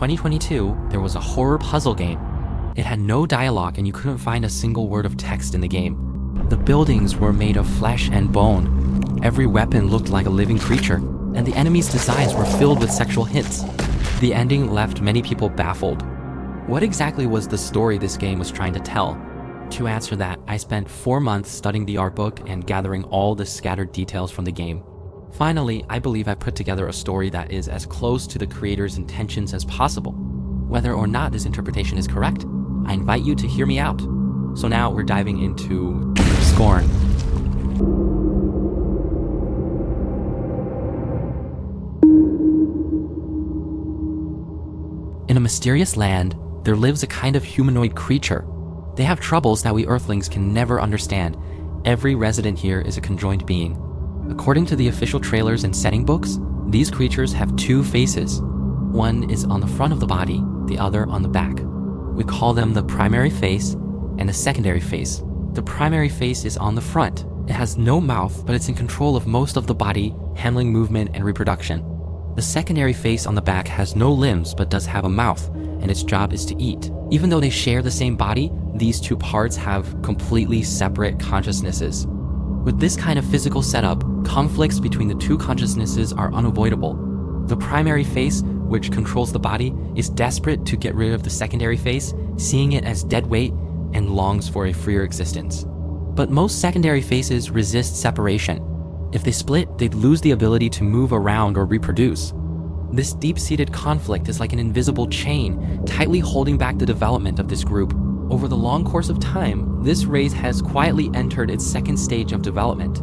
2022, there was a horror puzzle game. It had no dialogue and you couldn't find a single word of text in the game. The buildings were made of flesh and bone. Every weapon looked like a living creature, and the enemies' designs were filled with sexual hints. The ending left many people baffled. What exactly was the story this game was trying to tell? To answer that, I spent 4 months studying the art book and gathering all the scattered details from the game. Finally, I believe I put together a story that is as close to the creator's intentions as possible. Whether or not this interpretation is correct, I invite you to hear me out. So now we're diving into Scorn. In a mysterious land, there lives a kind of humanoid creature. They have troubles that we Earthlings can never understand. Every resident here is a conjoined being. According to the official trailers and setting books, these creatures have 2 faces. One is on the front of the body, the other on the back. We call them the primary face and the secondary face. The primary face is on the front. It has no mouth, but it's in control of most of the body, handling movement and reproduction. The secondary face on the back has no limbs but does have a mouth, and its job is to eat. Even though they share the same body, these 2 parts have completely separate consciousnesses. With this kind of physical setup, conflicts between the 2 consciousnesses are unavoidable. The primary face, which controls the body, is desperate to get rid of the secondary face, seeing it as dead weight and longs for a freer existence. But most secondary faces resist separation. If they split, they'd lose the ability to move around or reproduce. This deep-seated conflict is like an invisible chain, tightly holding back the development of this group. Over the long course of time, this race has quietly entered its 2nd stage of development.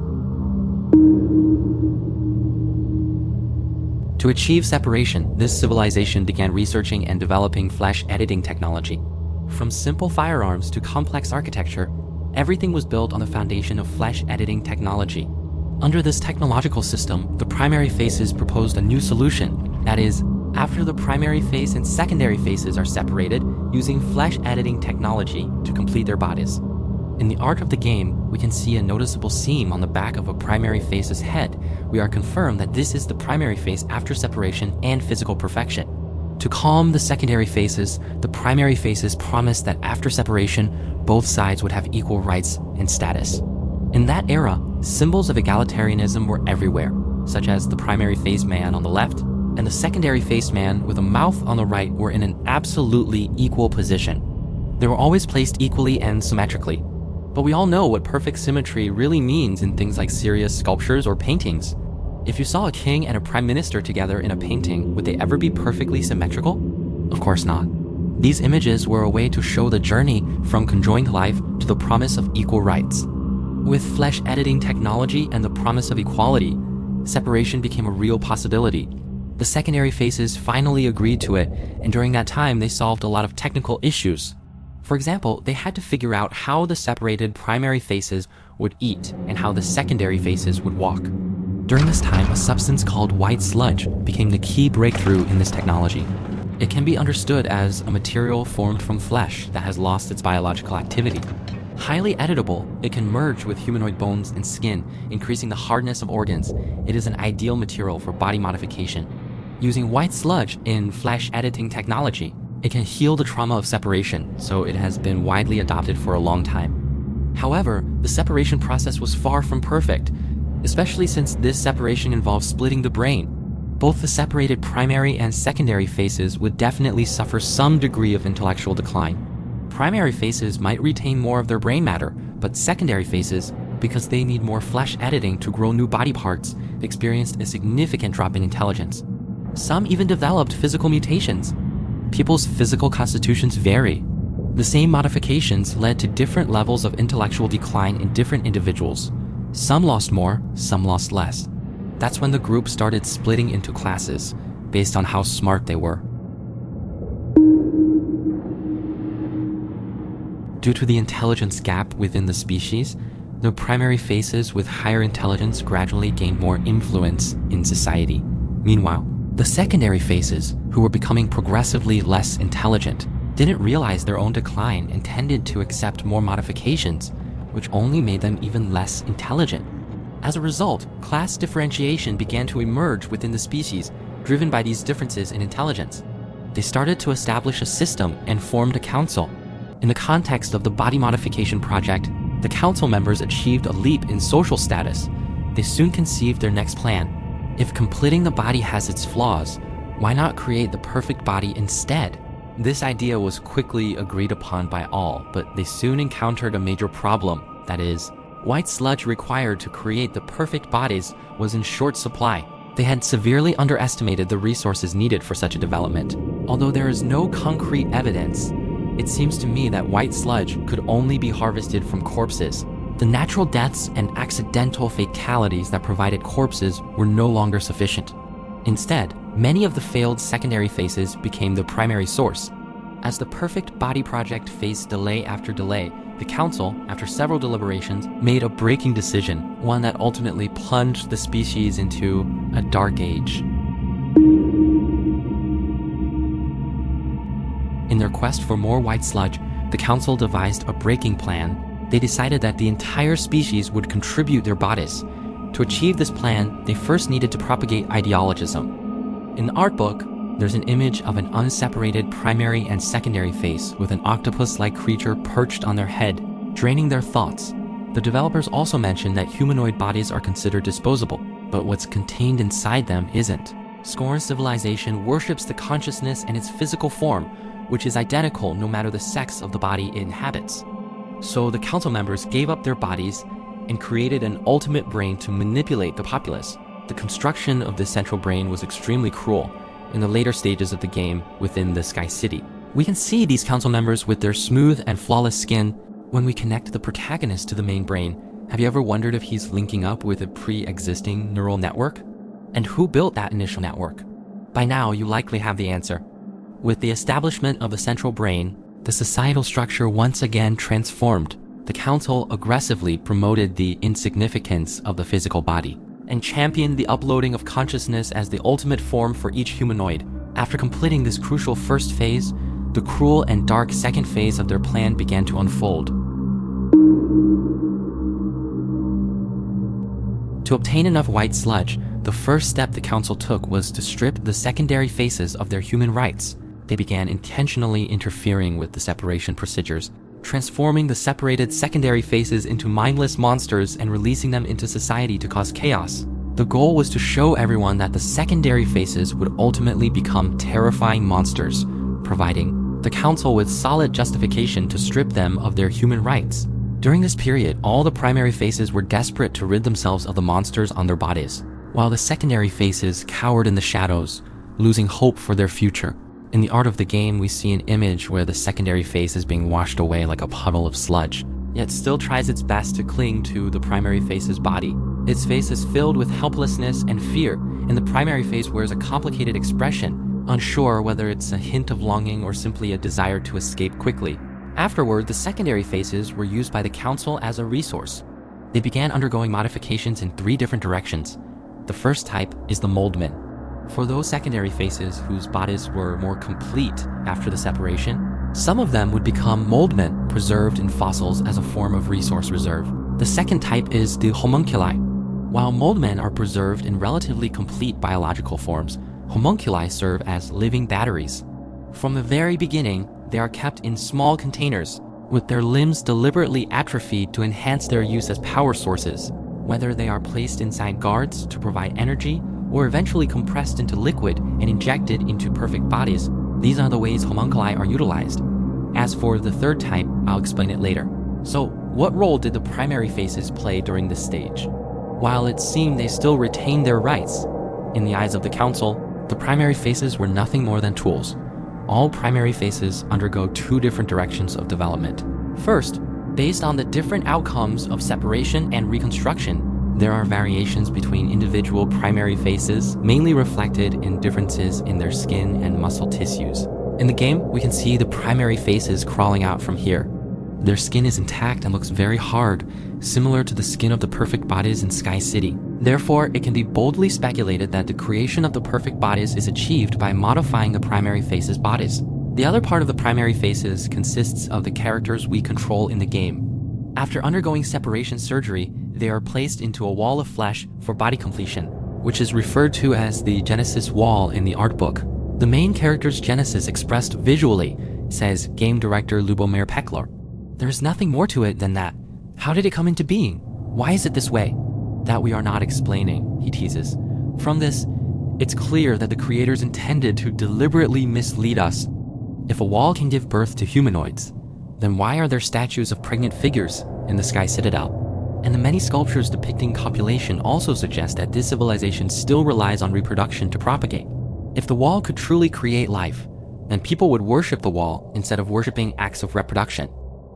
To achieve separation, this civilization began researching and developing flesh editing technology. From simple firearms to complex architecture, everything was built on the foundation of flesh editing technology. Under this technological system, the primary faces proposed a new solution. That is, after the primary face and secondary faces are separated, using flesh editing technology to complete their bodies. In the art of the game, we can see a noticeable seam on the back of a primary face's head. We are confirmed that this is the primary face after separation and physical perfection. To calm the secondary faces, the primary faces promised that after separation, both sides would have equal rights and status. In that era, symbols of egalitarianism were everywhere, such as the primary face man on the left and the secondary face man with a mouth on the right were in an absolutely equal position. They were always placed equally and symmetrically. But we all know what perfect symmetry really means in things like serious sculptures or paintings. If you saw a king and a prime minister together in a painting, would they ever be perfectly symmetrical? Of course not. These images were a way to show the journey from conjoined life to the promise of equal rights. With flesh editing technology and the promise of equality, separation became a real possibility. The secondary faces finally agreed to it, and during that time they solved a lot of technical issues. For example, they had to figure out how the separated primary faces would eat and how the secondary faces would walk. During this time, a substance called white sludge became the key breakthrough in this technology. It can be understood as a material formed from flesh that has lost its biological activity. Highly editable, it can merge with humanoid bones and skin, increasing the hardness of organs. It is an ideal material for body modification. Using white sludge in flesh editing technology, it can heal the trauma of separation, so it has been widely adopted for a long time. However, the separation process was far from perfect, especially since this separation involves splitting the brain. Both the separated primary and secondary faces would definitely suffer some degree of intellectual decline. Primary faces might retain more of their brain matter, but secondary faces, because they need more flesh editing to grow new body parts, experienced a significant drop in intelligence. Some even developed physical mutations. People's physical constitutions vary. The same modifications led to different levels of intellectual decline in different individuals. Some lost more, some lost less. That's when the group started splitting into classes, based on how smart they were. Due to the intelligence gap within the species, the primary faces with higher intelligence gradually gained more influence in society. Meanwhile, the secondary faces, who were becoming progressively less intelligent, didn't realize their own decline and tended to accept more modifications, which only made them even less intelligent. As a result, class differentiation began to emerge within the species, driven by these differences in intelligence. They started to establish a system and formed a council. In the context of the body modification project, the council members achieved a leap in social status. They soon conceived their next plan. If completing the body has its flaws, why not create the perfect body instead? This idea was quickly agreed upon by all, but they soon encountered a major problem. That is, white sludge required to create the perfect bodies was in short supply. They had severely underestimated the resources needed for such a development. Although there is no concrete evidence, it seems to me that white sludge could only be harvested from corpses. The natural deaths and accidental fatalities that provided corpses were no longer sufficient. Instead, many of the failed secondary phases became the primary source. As the perfect body project faced delay after delay, the council, after several deliberations, made a breaking decision, one that ultimately plunged the species into a dark age. In their quest for more white sludge, the council devised a breaking plan. They decided that the entire species would contribute their bodies. To achieve this plan, they first needed to propagate ideologism. In the art book, there's an image of an unseparated primary and secondary face with an octopus-like creature perched on their head, draining their thoughts. The developers also mention that humanoid bodies are considered disposable, but what's contained inside them isn't. Scorn's civilization worships the consciousness and its physical form, which is identical no matter the sex of the body it inhabits. So the council members gave up their bodies and created an ultimate brain to manipulate the populace. The construction of this central brain was extremely cruel. In the later stages of the game within the Sky City, we can see these council members with their smooth and flawless skin. When we connect the protagonist to the main brain, have you ever wondered if he's linking up with a pre-existing neural network? And who built that initial network? By now, you likely have the answer. With the establishment of the central brain, the societal structure once again transformed. The council aggressively promoted the insignificance of the physical body and championed the uploading of consciousness as the ultimate form for each humanoid. After completing this crucial first phase, the cruel and dark second phase of their plan began to unfold. To obtain enough white sludge, the first step the council took was to strip the secondary faces of their human rights. They began intentionally interfering with the separation procedures, transforming the separated secondary faces into mindless monsters and releasing them into society to cause chaos. The goal was to show everyone that the secondary faces would ultimately become terrifying monsters, providing the council with solid justification to strip them of their human rights. During this period, all the primary faces were desperate to rid themselves of the monsters on their bodies, while the secondary faces cowered in the shadows, losing hope for their future. In the art of the game, we see an image where the secondary face is being washed away like a puddle of sludge, yet still tries its best to cling to the primary face's body. Its face is filled with helplessness and fear, and the primary face wears a complicated expression, unsure whether it's a hint of longing or simply a desire to escape quickly. Afterward, the secondary faces were used by the council as a resource. They began undergoing modifications in 3 different directions. The first type is the moldman. For those secondary faces whose bodies were more complete after the separation, some of them would become moldmen preserved in fossils as a form of resource reserve. The second type is the homunculi. While moldmen are preserved in relatively complete biological forms, homunculi serve as living batteries. From the very beginning, they are kept in small containers, with their limbs deliberately atrophied to enhance their use as power sources. Whether they are placed inside guards to provide energy, or eventually compressed into liquid and injected into perfect bodies, these are the ways homunculi are utilized. As for the third type, I'll explain it later. So, what role did the primary faces play during this stage? While it seemed they still retained their rights, in the eyes of the council, the primary faces were nothing more than tools. All primary faces undergo 2 different directions of development. First, based on the different outcomes of separation and reconstruction, there are variations between individual primary faces, mainly reflected in differences in their skin and muscle tissues. In the game, we can see the primary faces crawling out from here. Their skin is intact and looks very hard, similar to the skin of the perfect bodies in Sky City. Therefore, it can be boldly speculated that the creation of the perfect bodies is achieved by modifying the primary faces' bodies. The other part of the primary faces consists of the characters we control in the game. After undergoing separation surgery, they are placed into a wall of flesh for body completion, which is referred to as the Genesis Wall in the art book. The main character's genesis expressed visually, says game director Lubomir Peklar. There's nothing more to it than that. How did it come into being? Why is it this way? That we are not explaining, he teases. From this, it's clear that the creators intended to deliberately mislead us. If a wall can give birth to humanoids, then why are there statues of pregnant figures in the Sky Citadel? And the many sculptures depicting copulation also suggest that this civilization still relies on reproduction to propagate. If the wall could truly create life, then people would worship the wall instead of worshiping acts of reproduction.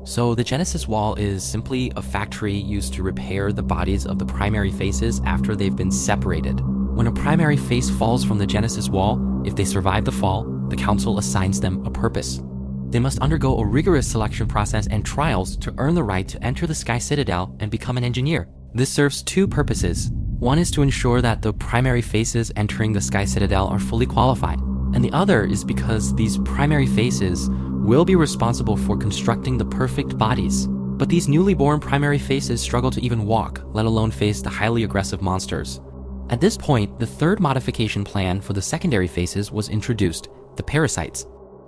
So the Genesis wall is simply a factory used to repair the bodies of the primary faces after they've been separated. When a primary face falls from the Genesis wall, if they survive the fall, the council assigns them a purpose. They must undergo a rigorous selection process and trials to earn the right to enter the Sky Citadel and become an engineer. This serves two purposes. One is to ensure that the primary faces entering the Sky Citadel are fully qualified, and the other is because these primary faces will be responsible for constructing the perfect bodies. But these newly born primary faces struggle to even walk, let alone face the highly aggressive monsters. At this point, the third modification plan for the secondary faces was introduced, the parasites.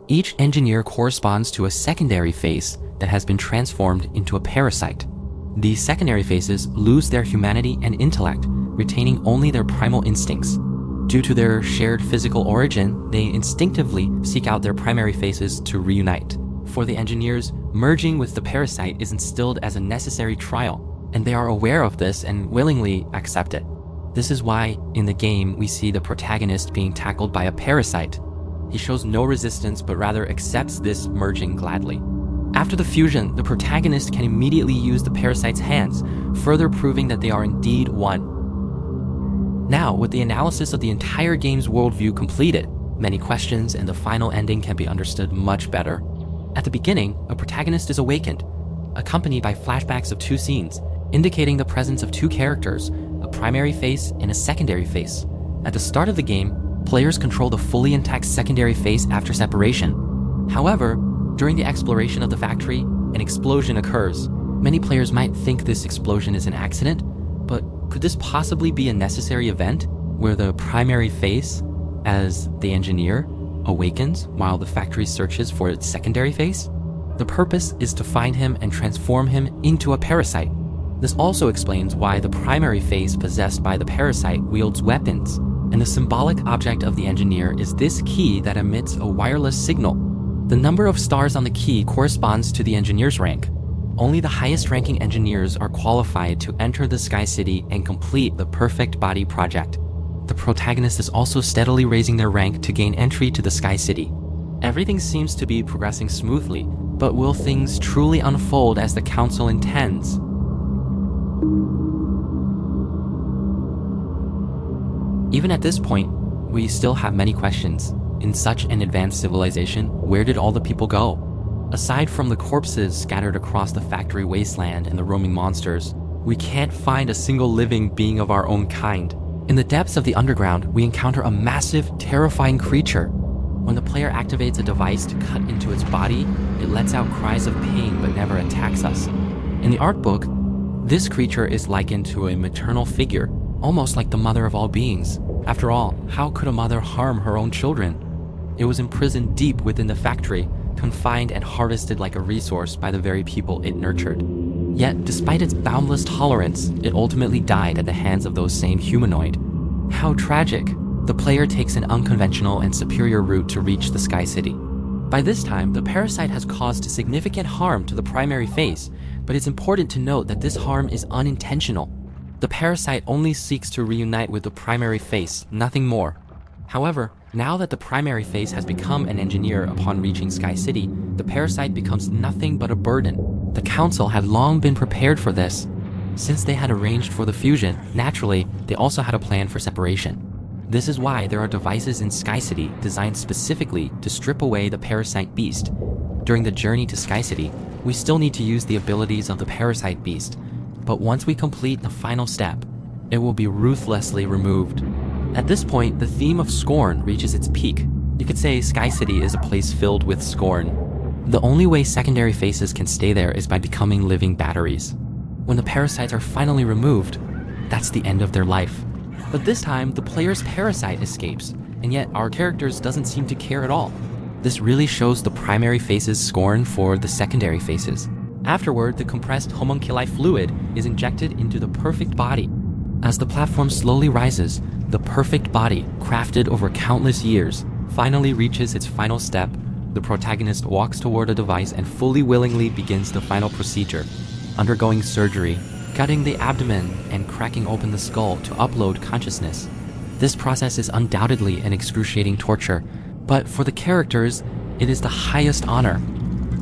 Each engineer corresponds to a secondary face that has been transformed into a parasite. These secondary faces lose their humanity and intellect, retaining only their primal instincts. Due to their shared physical origin, they instinctively seek out their primary faces to reunite. For the engineers, merging with the parasite is instilled as a necessary trial, and they are aware of this and willingly accept it. This is why, in the game, we see the protagonist being tackled by a parasite. He shows no resistance, but rather accepts this merging gladly. After the fusion, the protagonist can immediately use the parasite's hands, further proving that they are indeed one. Now, with the analysis of the entire game's worldview completed, many questions and the final ending can be understood much better. At the beginning, a protagonist is awakened, accompanied by flashbacks of two scenes, indicating the presence of two characters, a primary face and a secondary face. At the start of the game, players control the fully intact secondary face after separation. However, during the exploration of the factory, an explosion occurs. Many players might think this explosion is an accident, but could this possibly be a necessary event where the primary face, as the engineer, awakens while the factory searches for its secondary face? The purpose is to find him and transform him into a parasite. This also explains why the primary face possessed by the parasite wields weapons, and the symbolic object of the engineer is this key that emits a wireless signal. The number of stars on the key corresponds to the engineer's rank. Only the highest-ranking engineers are qualified to enter the Sky City and complete the Perfect Body project. The protagonist is also steadily raising their rank to gain entry to the Sky City. Everything seems to be progressing smoothly, but will things truly unfold as the Council intends? Even at this point, we still have many questions. In such an advanced civilization, where did all the people go? Aside from the corpses scattered across the factory wasteland and the roaming monsters, we can't find a single living being of our own kind. In the depths of the underground, we encounter a massive, terrifying creature. When the player activates a device to cut into its body, it lets out cries of pain but never attacks us. In the art book, this creature is likened to a maternal figure, almost like the mother of all beings. After all, how could a mother harm her own children? It was imprisoned deep within the factory, confined and harvested like a resource by the very people it nurtured. Yet, despite its boundless tolerance, it ultimately died at the hands of those same humanoid. How tragic! The player takes an unconventional and superior route to reach the Sky City. By this time, the parasite has caused significant harm to the primary face, but it's important to note that this harm is unintentional. The parasite only seeks to reunite with the primary face, nothing more. However, now that the primary face has become an engineer upon reaching Sky City, the parasite becomes nothing but a burden. The Council had long been prepared for this. Since they had arranged for the fusion, naturally, they also had a plan for separation. This is why there are devices in Sky City designed specifically to strip away the parasite beast. During the journey to Sky City, we still need to use the abilities of the parasite beast, but once we complete the final step, it will be ruthlessly removed. At this point, the theme of Scorn reaches its peak. You could say Sky City is a place filled with scorn. The only way secondary faces can stay there is by becoming living batteries. When the parasites are finally removed, that's the end of their life. But this time, the player's parasite escapes, and yet our characters doesn't seem to care at all. This really shows the primary face's scorn for the secondary faces. Afterward, the compressed homunculi fluid is injected into the perfect body. As the platform slowly rises, the perfect body, crafted over countless years, finally reaches its final step. The protagonist walks toward a device and fully willingly begins the final procedure, undergoing surgery, cutting the abdomen and cracking open the skull to upload consciousness. This process is undoubtedly an excruciating torture, but for the characters, it is the highest honor.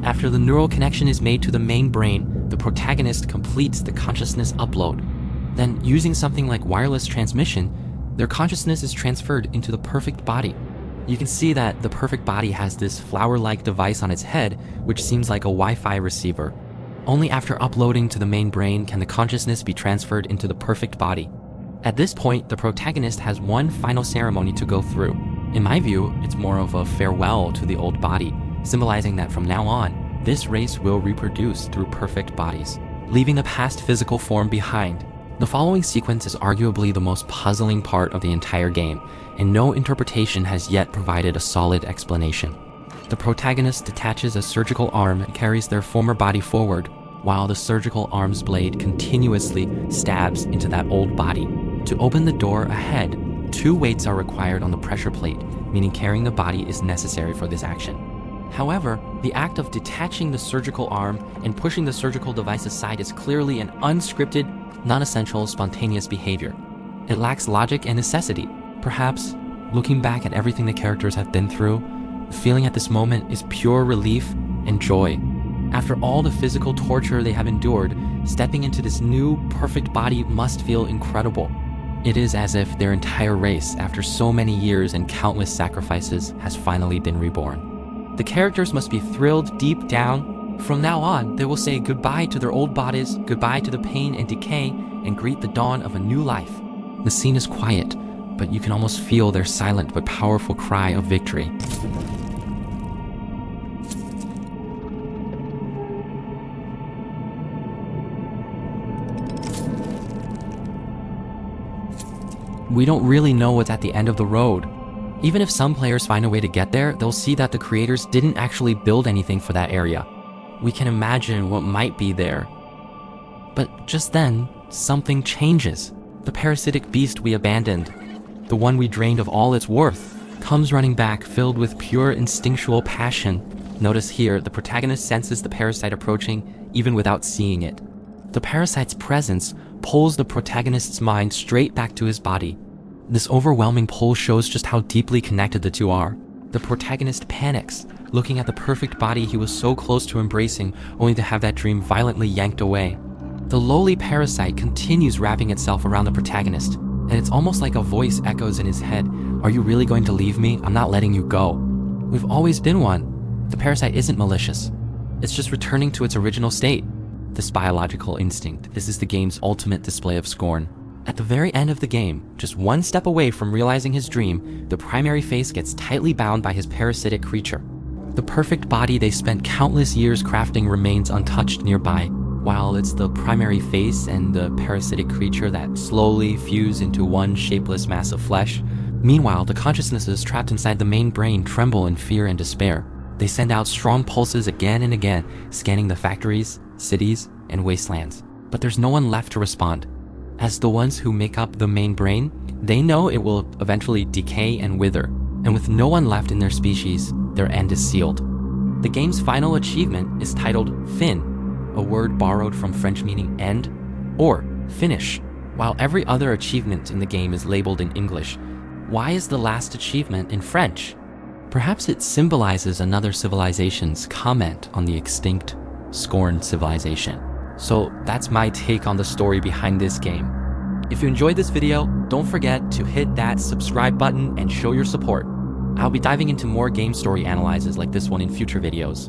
After the neural connection is made to the main brain, the protagonist completes the consciousness upload. Then, using something like wireless transmission, their consciousness is transferred into the perfect body. You can see that the perfect body has this flower-like device on its head, which seems like a Wi-Fi receiver. Only after uploading to the main brain can the consciousness be transferred into the perfect body. At this point, the protagonist has one final ceremony to go through. In my view, it's more of a farewell to the old body, symbolizing that from now on, this race will reproduce through perfect bodies, leaving the past physical form behind. The following sequence is arguably the most puzzling part of the entire game, and no interpretation has yet provided a solid explanation. The protagonist detaches a surgical arm and carries their former body forward, while the surgical arm's blade continuously stabs into that old body. To open the door ahead, 2 weights are required on the pressure plate, meaning carrying the body is necessary for this action. However, the act of detaching the surgical arm and pushing the surgical device aside is clearly an unscripted, non-essential, spontaneous behavior. It lacks logic and necessity. Perhaps, looking back at everything the characters have been through, the feeling at this moment is pure relief and joy. After all the physical torture they have endured, stepping into this new, perfect body must feel incredible. It is as if their entire race, after so many years and countless sacrifices, has finally been reborn. The characters must be thrilled deep down. From now on, they will say goodbye to their old bodies, goodbye to the pain and decay, and greet the dawn of a new life. The scene is quiet, but you can almost feel their silent but powerful cry of victory. We don't really know what's at the end of the road. Even if some players find a way to get there, they'll see that the creators didn't actually build anything for that area. We can imagine what might be there. But just then, something changes. The parasitic beast we abandoned, the one we drained of all its worth, comes running back filled with pure instinctual passion. Notice here, the protagonist senses the parasite approaching even without seeing it. The parasite's presence pulls the protagonist's mind straight back to his body. This overwhelming pull shows just how deeply connected the two are. The protagonist panics, looking at the perfect body he was so close to embracing, only to have that dream violently yanked away. The lowly parasite continues wrapping itself around the protagonist, and it's almost like a voice echoes in his head. Are you really going to leave me? I'm not letting you go. We've always been one. The parasite isn't malicious. It's just returning to its original state. This biological instinct, this is the game's ultimate display of scorn. At the very end of the game, just one step away from realizing his dream, the primary face gets tightly bound by his parasitic creature. The perfect body they spent countless years crafting remains untouched nearby, while it's the primary face and the parasitic creature that slowly fuse into one shapeless mass of flesh. Meanwhile, the consciousnesses trapped inside the main brain tremble in fear and despair. They send out strong pulses again and again, scanning the factories, cities, and wastelands. But there's no one left to respond. As the ones who make up the main brain, they know it will eventually decay and wither, and with no one left in their species, their end is sealed. The game's final achievement is titled Fin, a word borrowed from French meaning end or finish. While every other achievement in the game is labeled in English, why is the last achievement in French? Perhaps it symbolizes another civilization's comment on the extinct Scorn civilization. So that's my take on the story behind this game. If you enjoyed this video, don't forget to hit that subscribe button and show your support. I'll be diving into more game story analyses like this one in future videos.